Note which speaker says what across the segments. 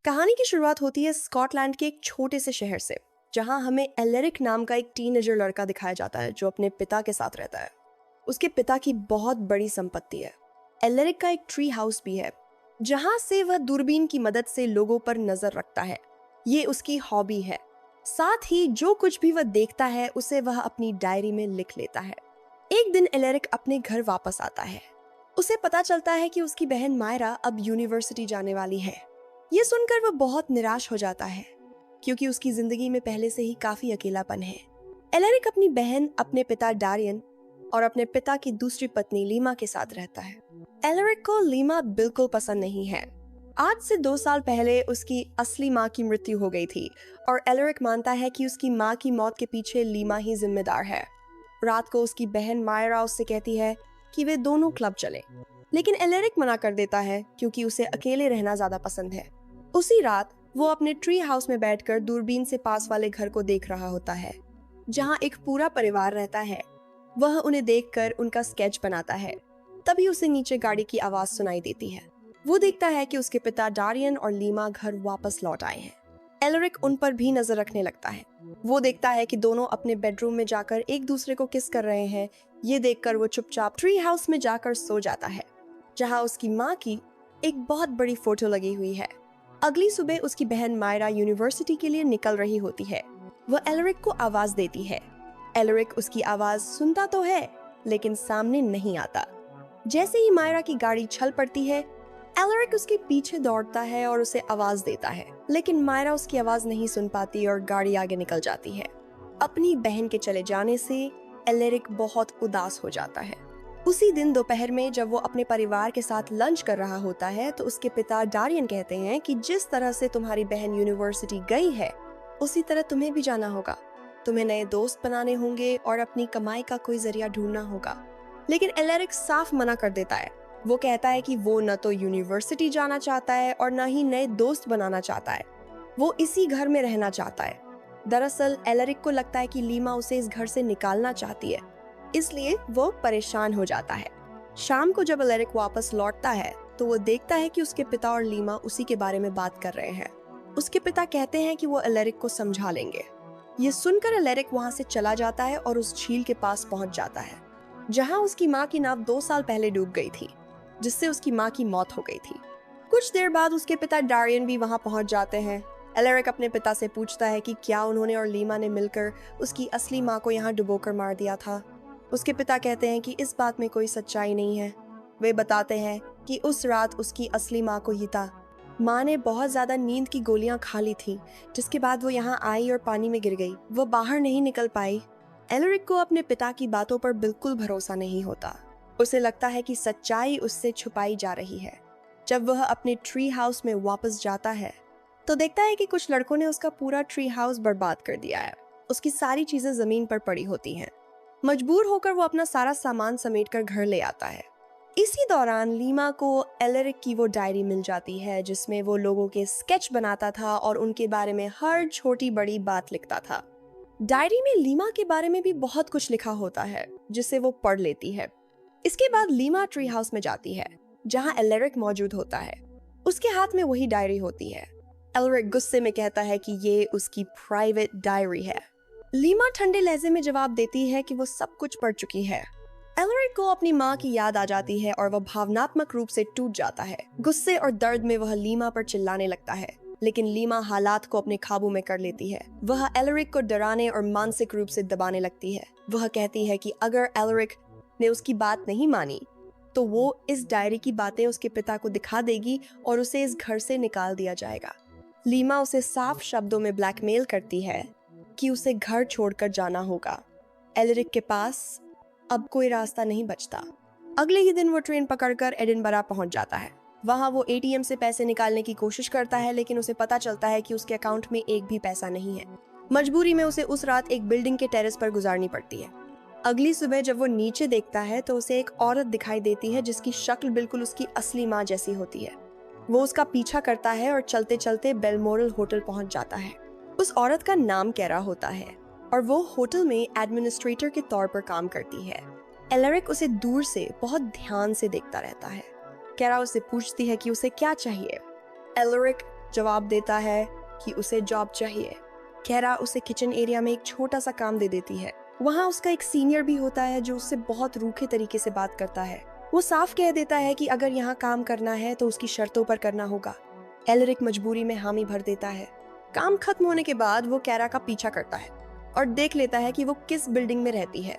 Speaker 1: कहानी की शुरुआत होती है स्कॉटलैंड के एक छोटे से शहर से, जहां हमें एलेरिक नाम का एक टीनेजर लड़का दिखाया जाता है जो अपने पिता के साथ रहता है। उसके पिता की बहुत बड़ी संपत्ति है। एलेरिक का एक ट्री हाउस भी है, जहां से वह दूरबीन की मदद से लोगों पर नजर रखता है। ये उसकी हॉबी है। साथ ही जो कुछ भी वह देखता है उसे वह अपनी डायरी में लिख लेता है। एक दिन एलेरिक अपने घर वापस आता है। उसे पता चलता है कि उसकी बहन मायरा अब यूनिवर्सिटी जाने वाली है। ये सुनकर वह बहुत निराश हो जाता है, क्योंकि उसकी जिंदगी में पहले से ही काफी अकेलापन है। एलेरिक अपनी बहन, अपने पिता डारियन और अपने पिता की दूसरी पत्नी लीमा के साथ रहता है। एलेरिक को लीमा बिल्कुल पसंद नहीं है। आज से 2 साल पहले उसकी असली माँ की मृत्यु हो गई थी और एलेरिक मानता है कि उसकी माँ की मौत के पीछे लीमा ही जिम्मेदार है। रात को उसकी बहन मायरा उससे कहती है कि वे दोनों क्लब चलें, लेकिन एलेरिक मना कर देता है क्योंकि उसे अकेले रहना ज्यादा पसंद है। उसी रात वो अपने ट्री हाउस में बैठकर दूरबीन से पास वाले घर को देख रहा होता है, जहां एक पूरा परिवार रहता है। वह उन्हें देखकर उनका स्केच बनाता है। तभी उसे नीचे गाड़ी की आवाज सुनाई देती है। वो देखता है कि उसके पिता डारियन और लीमा घर वापस लौट आए हैं। एलेरिक उन पर भी नजर रखने लगता है। वो देखता है कि दोनों अपने बेडरूम में जाकर एक दूसरे को किस कर रहे हैं। ये देखकर वो चुपचाप ट्री हाउस में जाकर सो जाता है, जहां उसकी माँ की एक बहुत बड़ी फोटो लगी हुई है। अगली सुबह उसकी बहन मायरा यूनिवर्सिटी के लिए निकल रही होती है। वह एलेरिक को आवाज देती है। एलेरिक उसकी आवाज सुनता तो है, लेकिन सामने नहीं आता। जैसे ही मायरा की गाड़ी छल पड़ती है, एलेरिक उसके पीछे दौड़ता है और उसे आवाज देता है, लेकिन मायरा उसकी आवाज नहीं सुन पाती और गाड़ी आगे निकल जाती है। अपनी बहन के चले जाने से एलेरिक बहुत उदास हो जाता है। उसी दिन दोपहर में जब वो अपने परिवार के साथ लंच कर रहा होता है, तो उसके पिता डारियन कहते हैं कि जिस तरह से तुम्हारी बहन यूनिवर्सिटी गई है, उसी तरह तुम्हें भी जाना होगा। तुम्हें नए दोस्त बनाने होंगे और अपनी कमाई का कोई जरिया ढूंढना होगा। लेकिन एलेरिक साफ मना कर देता है। वो कहता है कि वो न तो यूनिवर्सिटी जाना चाहता है और न ही नए दोस्त बनाना चाहता है। वो इसी घर में रहना चाहता है। दरअसल एलेरिक को लगता है कि लीमा उसे इस घर से निकालना चाहती है, इसलिए वो परेशान हो जाता है। शाम को जब एलेरिक वापस लौटता है, तो वो देखता है कि उसके पिता और लीमा उसी के बारे में बात कर रहे हैं। उसके पिता कहते हैं कि वो एलेरिक को समझा लेंगे। ये सुनकर एलेरिक वहां से चला जाता है और उस झील के पास पहुंच जाता है, जहां उसकी माँ की नाव 2 साल पहले डूब गई थी, जिससे उसकी माँ की मौत हो गई थी। कुछ देर बाद उसके पिता डारियन भी वहां पहुंच जाते हैं। एलेरिक अपने पिता से पूछता है कि क्या उन्होंने और लीमा ने मिलकर उसकी असली माँ को यहाँ डुबोकर मार दिया था। उसके पिता कहते हैं कि इस बात में कोई सच्चाई नहीं है। वे बताते हैं कि उस रात उसकी असली माँ को ही था। माँ ने बहुत ज्यादा नींद की गोलियां खा ली थी, जिसके बाद वो यहाँ आई और पानी में गिर गई। वो बाहर नहीं निकल पाई। एलेरिक को अपने पिता की बातों पर बिल्कुल भरोसा नहीं होता। उसे लगता है कि सच्चाई उससे छुपाई जा रही है। जब वह अपने ट्री हाउस में वापस जाता है, तो देखता है कि कुछ लड़कों ने उसका पूरा ट्री हाउस बर्बाद कर दिया है। उसकी सारी चीजें जमीन पर पड़ी होती हैं। मजबूर होकर वो अपना सारा सामान समेटकर घर ले आता है। इसी दौरान लीमा को एलेरिक की वो डायरी मिल जाती है, जिसमें वो लोगों के स्केच बनाता था और उनके बारे में हर छोटी बड़ी बात लिखता था। डायरी में लीमा के बारे में भी बहुत कुछ लिखा होता है, जिसे वो पढ़ लेती है। इसके बाद लीमा ट्री हाउस में जाती है, जहां एलेरिक मौजूद होता है। उसके हाथ में वही डायरी होती है। एलेरिक गुस्से में कहता है कि ये उसकी प्राइवेट डायरी है। लीमा ठंडे लहजे में जवाब देती है कि वो सब कुछ पढ़ चुकी है। एलेरिक को अपनी माँ की याद आ जाती है और वह भावनात्मक रूप से टूट जाता है। गुस्से और दर्द में वह लीमा पर चिल्लाने लगता है, लेकिन लीमा हालात को अपने काबू में कर लेती है। वह एलेरिक को डराने और मानसिक रूप से दबाने लगती है। वह कहती है कि अगर एलेरिक ने उसकी बात नहीं मानी, तो वो इस डायरी की बातें उसके पिता को दिखा देगी और उसे इस घर से निकाल दिया जाएगा। लीमा उसे साफ शब्दों में ब्लैकमेल करती है कि उसे घर छोड़कर जाना होगा। एलेरिक के पास अब कोई रास्ता नहीं बचता। अगले ही दिन वो ट्रेन पकड़कर एडिनबरा पहुंच जाता है। वहां वो एटीएम से पैसे निकालने की कोशिश करता है, लेकिन उसे पता चलता है कि उसके अकाउंट में एक भी पैसा नहीं है। मजबूरी में उसे उस रात एक बिल्डिंग के टेरेस पर गुजारनी पड़ती है। अगली सुबह जब वो नीचे देखता है, तो उसे एक औरत दिखाई देती है जिसकी शक्ल बिल्कुल उसकी असली माँ जैसी होती है। वो उसका पीछा करता है और चलते चलते बेलमोरल होटल पहुंच जाता है। उस औरत का नाम कैरा होता है और वो होटल में एडमिनिस्ट्रेटर के तौर पर काम करती है। एलेरिक उसे दूर से बहुत ध्यान से देखता रहता है। कैरा उससे पूछती है कि उसे क्या चाहिए। एलेरिक जवाब देता है कि उसे जॉब चाहिए। कैरा उसे किचन एरिया में एक छोटा सा काम दे देती है। वहाँ उसका एक सीनियर भी होता है जो उससे बहुत रूखे तरीके से बात करता है। वो साफ कह देता है कि अगर यहाँ काम करना है तो उसकी शर्तों पर करना होगा। एलरिक मजबूरी में हामी भर देता है। काम खत्म होने के बाद वो कैरा का पीछा करता है और देख लेता है कि वो किस बिल्डिंग में रहती है।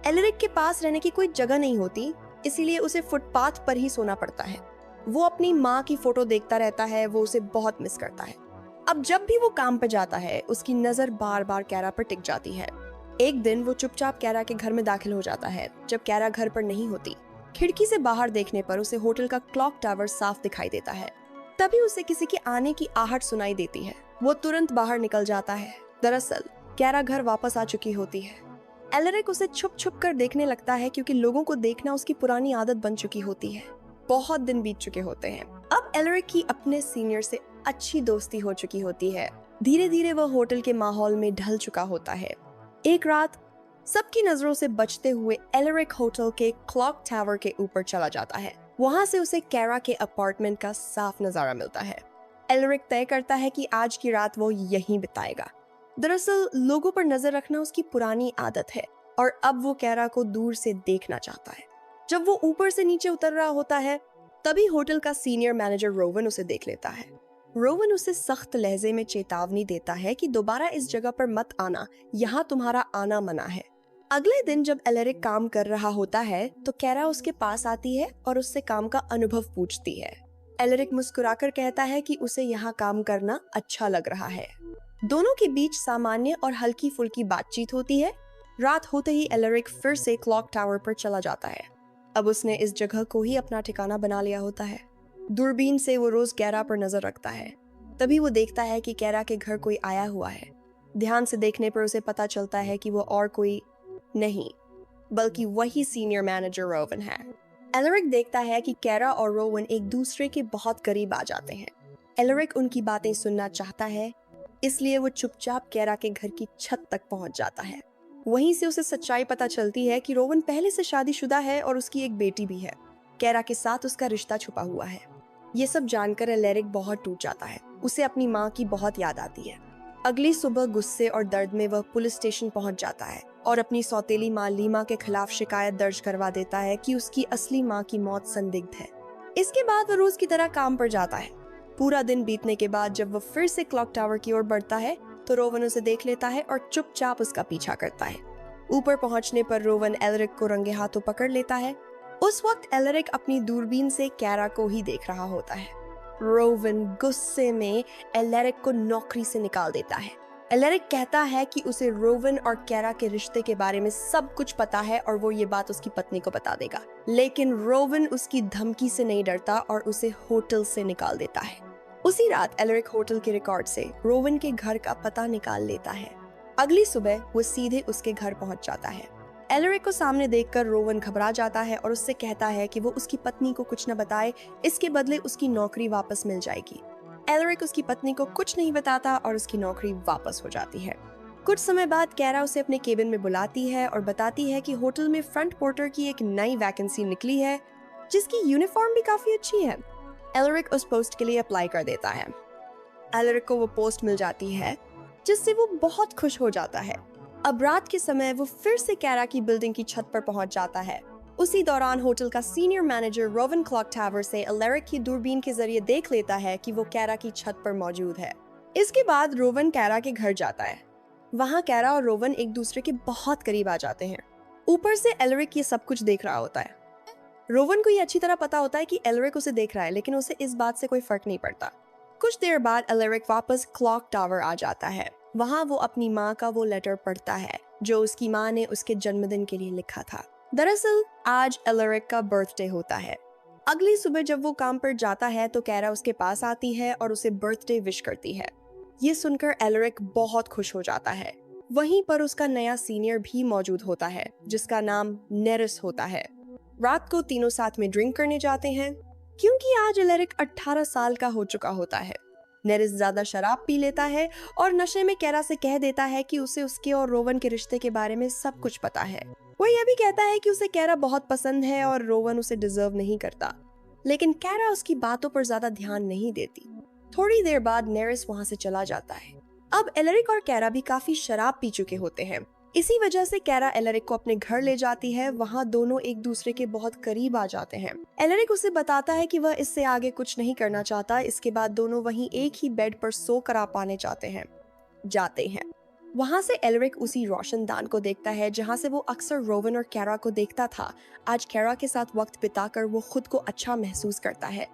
Speaker 1: एलरिक के पास रहने की कोई जगह नहीं होती, इसीलिए उसे फुटपाथ पर ही सोना पड़ता है। वो अपनी माँ की फोटो देखता रहता है, वो उसे बहुत मिस करता है। अब जब भी वो काम पर जाता है उसकी नजर बार बार कैरा पर टिक जाती है। एक दिन वो चुपचाप कैरा के घर में दाखिल हो जाता है जब कैरा घर पर नहीं होती। खिड़की से बाहर देखने पर उसे होटल का क्लॉक टावर साफ दिखाई देता है। तभी उसे किसी के आने की आहट सुनाई देती है। वो तुरंत बाहर निकल जाता है। दरअसल कैरा घर वापस आ चुकी होती है। एलरिक उसे छुप छुप कर देखने लगता है क्योंकि लोगों को देखना उसकी पुरानी आदत बन चुकी होती है। बहुत दिन बीत चुके होते हैं। अब एलरिक की अपने सीनियर से अच्छी दोस्ती हो चुकी होती है। धीरे धीरे वह होटल के माहौल में ढल चुका होता है। एक रात सबकी नजरों से बचते हुए एलरिक होटल के क्लॉक टावर के ऊपर चला जाता है। वहां से उसे कैरा के अपार्टमेंट का साफ नजारा मिलता है। एलरिक तय करता है कि आज की रात वो यहीं बिताएगा। दरअसल लोगों पर नजर रखना उसकी पुरानी आदत है और अब वो कैरा को दूर से देखना चाहता है। जब वो ऊपर से नीचे उतर रहा होता है तभी होटल का सीनियर मैनेजर रोवन उसे देख लेता है। रोवन उसे सख्त लहजे में चेतावनी देता है कि दोबारा इस जगह पर मत आना, यहाँ तुम्हारा आना मना है। अगले दिन जब एलरिक काम कर रहा होता है तो कैरा उसके पास आती है और उससे काम का अनुभव पूछती है। एलरिक मुस्कुराकर कहता है कि उसे यहाँ काम करना अच्छा लग रहा है। दोनों के बीच सामान्य और हल्की फुल्की बातचीत होती है। रात होते ही एलरिक फिर से क्लॉक टावर पर चला जाता है। अब उसने इस जगह को ही अपना ठिकाना बना लिया होता है। दूरबीन से वो रोज कैरा पर नजर रखता है। तभी वो देखता है कि कैरा के घर कोई आया हुआ है। ध्यान से देखने पर उसे पता चलता है कि वो और कोई नहीं बल्कि वही सीनियर मैनेजर रोवन है। एलरिक देखता है कि कैरा और रोवन एक दूसरे के बहुत करीब आ जाते हैं। एलरिक उनकी बातें सुनना चाहता है, इसलिए वो चुपचाप कैरा के घर की छत तक पहुंच जाता है। वहीं से उसे सच्चाई पता चलती है कि रोवन पहले से शादीशुदा है और उसकी एक बेटी भी है। कैरा के साथ उसका रिश्ता छुपा हुआ है। ये सब जानकर एलरिक बहुत टूट जाता है। उसे अपनी माँ की बहुत याद आती है। अगली सुबह गुस्से और दर्द में वह पुलिस स्टेशन पहुंच जाता है और अपनी सौतेली माँ लीमा के खिलाफ शिकायत दर्ज करवा देता है कि उसकी असली माँ की मौत संदिग्ध है। इसके बाद वह रोज की तरह काम पर जाता है। पूरा दिन बीतने के बाद जब वह फिर से क्लॉक टावर की ओर बढ़ता है तो रोवन उसे देख लेता है और चुपचाप उसका पीछा करता है। ऊपर पहुंचने पर रोवन एलरिक को रंगे हाथों पकड़ लेता है। उस वक्त एलरिक अपनी दूरबीन से कैरा को ही देख रहा होता है। रोवन गुस्से में एलरिक को नौकरी से निकाल देता है। एलरिक कहता है कि उसे रोवन और कैरा के रिश्ते के बारे में सब कुछ पता है और वो ये बात उसकी पत्नी को बता देगा। लेकिन रोवन उसकी धमकी से नहीं डरता और उसे होटल से निकाल देता है। उसी रात एलरिक होटल के रिकॉर्ड से रोवन के घर का पता निकाल लेता है। अगली सुबह वो सीधे उसके घर पहुंच जाता है। एलरिक को सामने देखकर रोवन घबरा जाता है और उससे कहता है कि वो उसकी पत्नी को कुछ न बताए, इसके बदले उसकी नौकरी वापस मिल जाएगी। एलरिक उसकी पत्नी को कुछ नहीं बताता और उसकी नौकरी वापस हो जाती है। कुछ समय बाद कैरा उसे अपने केबिन में बुलाती है और बताती है कि होटल में फ्रंट पोर्टर की एक नई वैकेंसी निकली है जिसकी यूनिफॉर्म भी काफी अच्छी है। एलरिक उस पोस्ट के लिए अप्लाई कर देता है। एलरिक को वो पोस्ट मिल जाती है जिससे वो बहुत खुश हो जाता है। अब रात के समय वो फिर से कैरा की बिल्डिंग की छत पर पहुंच जाता है। उसी दौरान होटल का senior manager Rowan clock tower से एलरिक की दूरबीन के जरिए देख लेता है कि वो कैरा की छत पर मौजूद है। इसके बाद रोवन कैरा के घर जाता है। वहाँ कैरा और रोवन एक दूसरे के बहुत करीब आ जाते हैं। ऊपर से एलरिक ये सब कुछ देख रहा होता है। रोवन को ये अच्छी तरह पता होता है कि एलरिक उसे देख रहा है, लेकिन उसे इस बात से कोई फर्क नहीं पड़ता। कुछ देर बाद एलरिक वापस क्लॉक टावर आ जाता है। वहाँ वो अपनी माँ का वो लेटर पढ़ता है जो उसकी माँ ने उसके जन्मदिन के लिए लिखा था। दरअसल आज एलरिक का बर्थडे होता है। अगली सुबह जब वो काम पर जाता है तो कैरा उसके पास आती है और उसे बर्थडे विश करती है। ये सुनकर एलरिक बहुत खुश हो जाता है। वहीं पर उसका नया सीनियर भी मौजूद होता है जिसका नाम नेरिस होता है। रात को तीनों साथ में ड्रिंक करने जाते हैं क्योंकि आज एलरिक 18 साल का हो चुका होता है। नेरिस ज्यादा शराब पी लेता है और नशे में कैरा से कह देता है कि उसे उसके और रोवन के रिश्ते के बारे में सब कुछ पता है। वो यह भी कहता है कि उसे कैरा बहुत पसंद है और रोवन उसे डिजर्व नहीं करता, लेकिन कैरा उसकी बातों पर ज्यादा ध्यान नहीं देती। थोड़ी देर बाद नेरिस वहां से चला जाता है। अब एलरिक और कैरा भी काफी शराब पी चुके होते हैं। इसी वजह से कैरा एलरिक को अपने घर ले जाती है। वहाँ दोनों एक दूसरे के बहुत करीब आ जाते हैं। एलरिक उसे बताता है कि वह इससे आगे कुछ नहीं करना चाहता। इसके बाद दोनों वहीं एक ही बेड पर सो कर आ पाने जाते हैं। वहाँ से एलरिक उसी रोशनदान को देखता है जहाँ से वो अक्सर रोवन और कैरा को देखता था। आज कैरा के साथ वक्त बिताकर वो खुद को अच्छा महसूस करता है।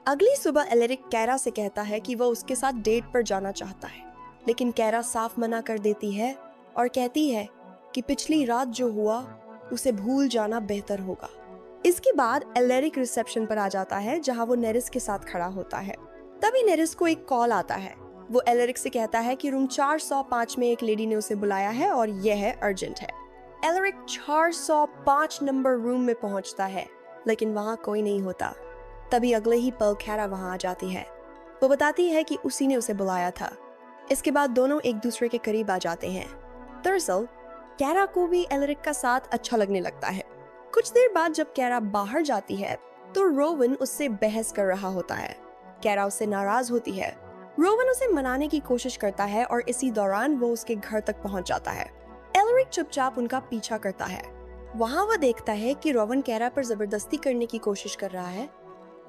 Speaker 1: अगली सुबह एलरिक कैरा से कहता है कि वह उसके साथ डेट पर जाना चाहता है, लेकिन कैरा साफ मना कर देती है और कहती है कि पिछली रात जो हुआ उसे भूल जाना बेहतर होगा। इसके बाद एलरिक रिसेप्शन पर आ जाता है जहां वो नेरिस के साथ खड़ा होता है। तभी नेरिस को एक कॉल आता है। वो एलरिक से कहता है कि रूम 405 में एक लेडी ने उसे बुलाया है और यह है अर्जेंट है। एलरिक 405 नंबर रूम में पहुंचता है, लेकिन वहां कोई नहीं होता। तभी अगले ही पल कैरा वहां आ जाती है। वो बताती है कि उसी ने उसे बुलाया था। इसके बाद दोनों एक दूसरे के करीब आ जाते हैं। दरअसल कैरा को भी एलरिक का साथ अच्छा लगने लगता है। कुछ देर बाद जब कैरा बाहर जाती है तो रोवन उससे बहस कर रहा होता है। कैरा उससे नाराज होती है। रोवन उसे मनाने की कोशिश करता है और इसी दौरान वो उसके घर तक पहुंच जाता है। एलरिक चुपचाप उनका पीछा करता है। वहां वह देखता है कि रोवन कैरा पर जबरदस्ती करने की कोशिश कर रहा है।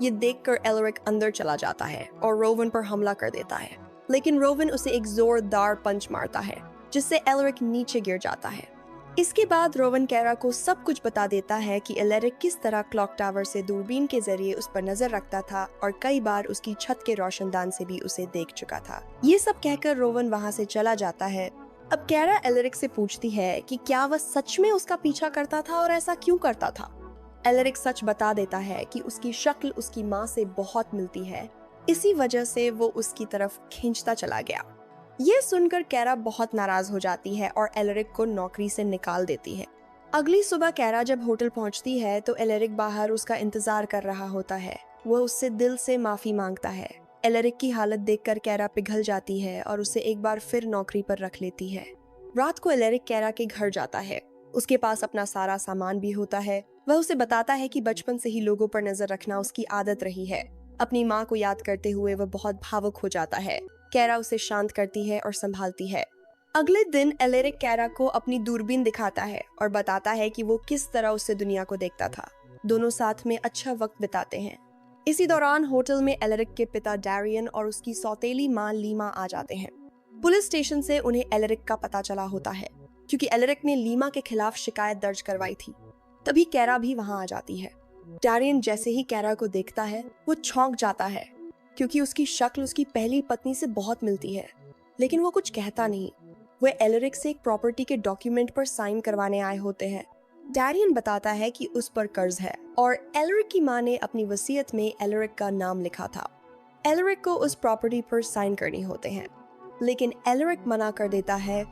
Speaker 1: ये देखकर एलरिक अंदर चला जाता है और रोवन पर हमला कर देता है, लेकिन रोवन उसे एक जोरदार पंच मारता है जिससे एलरिक नीचे गिर जाता है। इसके बाद रोवन कैरा को सब कुछ बता देता है कि एलरिक किस तरह क्लॉक टावर से दूरबीन के जरिए उस पर नजर रखता था और कई बार उसकी छत के रोशनदान से भी उसे देख चुका था। ये सब कहकर रोवन वहां से चला जाता है। अब कैरा एलरिक से पूछती है कि क्या वह सच में उसका पीछा करता था और ऐसा क्यों करता था। एलरिक सच बता देता है कि उसकी शक्ल उसकी माँ से बहुत मिलती है, इसी वजह से वो उसकी तरफ खींचता चला गया। ये सुनकर कैरा बहुत नाराज हो जाती है और एलरिक को नौकरी से निकाल देती है। अगली सुबह कैरा जब होटल पहुंचती है तो एलरिक बाहर उसका इंतजार कर रहा होता है। वह उससे दिल से माफी मांगता है। एलरिक की हालत देखकर कैरा पिघल जाती है और उसे एक बार फिर नौकरी पर रख लेती है। रात को एलरिक कैरा के घर जाता है। उसके पास अपना सारा सामान भी होता है। वह उसे बताता है कि बचपन से ही लोगों पर नजर रखना उसकी आदत रही है। अपनी माँ को याद करते हुए वह बहुत भावुक हो जाता है। कैरा उसे शांत करती है और संभालती है। अगले दिन एलरिक कैरा को अपनी दूरबीन दिखाता है और बताता है कि वो किस तरह उससे दुनिया को देखता था। दोनों साथ में अच्छा वक्त बिताते हैं। इसी दौरान होटल में एलरिक के पिता डैरियन और उसकी सौतेली माँ लीमा आ जाते हैं। पुलिस स्टेशन से उन्हें एलरिक का पता चला होता है क्योंकि एलरिक ने लीमा के खिलाफ शिकायत दर्ज करवाई थी। तभी कैरा भी वहां आ जाती है। डैरियन जैसे ही कैरा को देखता है वो चौंक जाता है क्योंकि उसकी शक्ल उसकी पहली पत्नी से बहुत मिलती है, लेकिन वो कुछ कहता नहीं। वह एलरिक से एक प्रॉपर्टी के डॉक्यूमेंट पर साइन करवाने आए होते हैं। डैरियन बताता है कि उस पर कर्ज है और एलरिक की माँ ने अपनी वसीयत में एलरिक का नाम लिखा था। एलरिक को उस प्रॉपर्टी पर साइन करने होते हैं, लेकिन एलरिक मना कर देता है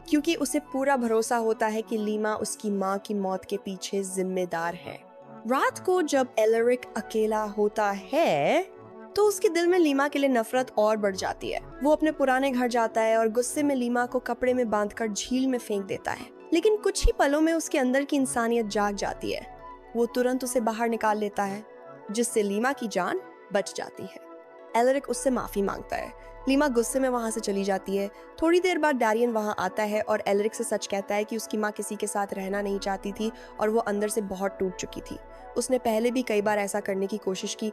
Speaker 1: क्योंकि उसे पूरा भरोसा होता है कि लीमा उसकी माँ की मौत के पीछे जिम्मेदार है। रात को जब एलरिक अकेला होता है तो उसके दिल में लीमा के लिए नफरत और बढ़ जाती है। वो अपने पुराने घर जाता है और गुस्से में लीमा को कपड़े में बांधकर झील में फेंक देता है, लेकिन कुछ ही पलों में उसके अंदर की इंसानियत जाग जाती है। वो तुरंत उसे बाहर निकाल लेता है, जिससे लीमा की जान बच जाती है। एलरिक उससे माफी मांगता है। लीमा गुस्से में वहां से चली जाती है। थोड़ी देर बाद डैरियन वहां आता है और एलरिक से सच कहता है कि उसकी माँ किसी के साथ रहना नहीं चाहती थी और वो अंदर से बहुत टूट चुकी थी। उसने पहले भी कई बार ऐसा करने की कोशिश की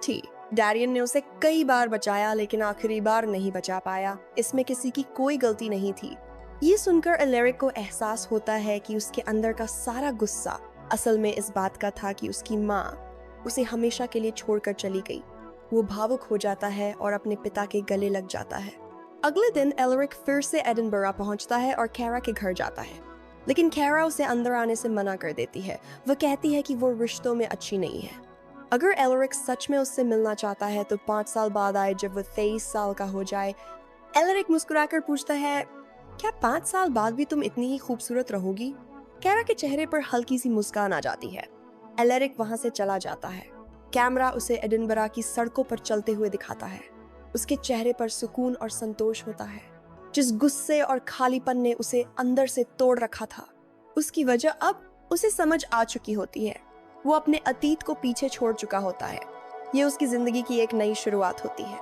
Speaker 1: थी। डैरियन ने उसे कई बार बचाया, लेकिन आखिरी बार नहीं बचा पाया। इसमें किसी की कोई गलती नहीं थी। ये सुनकर एलरिक को एहसास होता है कि उसके अंदर का सारा गुस्सा असल में इस बात का था कि उसकी माँ उसे हमेशा के लिए छोड़कर चली गई। वो भावुक हो जाता है और अपने पिता के गले लग जाता है। अगले दिन एलरिक फिर से एडिनबरा पहुंचता है और कैरा के घर जाता है, लेकिन कैरा उसे अंदर आने से मना कर देती है। वह कहती है कि वो रिश्तों में अच्छी नहीं है। अगर एलरिक सच में उससे मिलना चाहता है तो 5 साल बाद आए जब वो 23 साल का हो जाए। एलरिक मुस्कुराकर पूछता है, क्या 5 साल बाद भी तुम इतनी ही खूबसूरत रहोगी? कैरा के चेहरे पर हल्की सी मुस्कान आ जाती है। एलरिक वहां से चला जाता है। कैमरा उसे एडिनबरा की सड़कों पर चलते हुए दिखाता है। उसके चेहरे पर सुकून और संतोष होता है। जिस गुस्से और खालीपन ने उसे अंदर से तोड़ रखा था, उसकी वजह अब उसे समझ आ चुकी होती है। वो अपने अतीत को पीछे छोड़ चुका होता है। ये उसकी जिंदगी की एक नई शुरुआत होती है।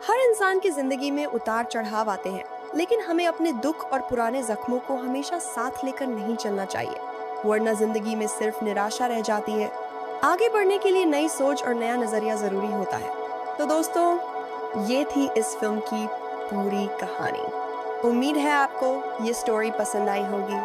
Speaker 1: हर इंसान की जिंदगी में उतार चढ़ाव आते हैं, लेकिन हमें अपने दुख और पुराने जख्मों को हमेशा साथ लेकर नहीं चलना चाहिए, वरना जिंदगी में सिर्फ निराशा रह जाती है। आगे बढ़ने के लिए नई सोच और नया नजरिया जरूरी होता है। तो दोस्तों, ये थी इस फिल्म की पूरी कहानी। उम्मीद है आपको ये स्टोरी पसंद आई होगी।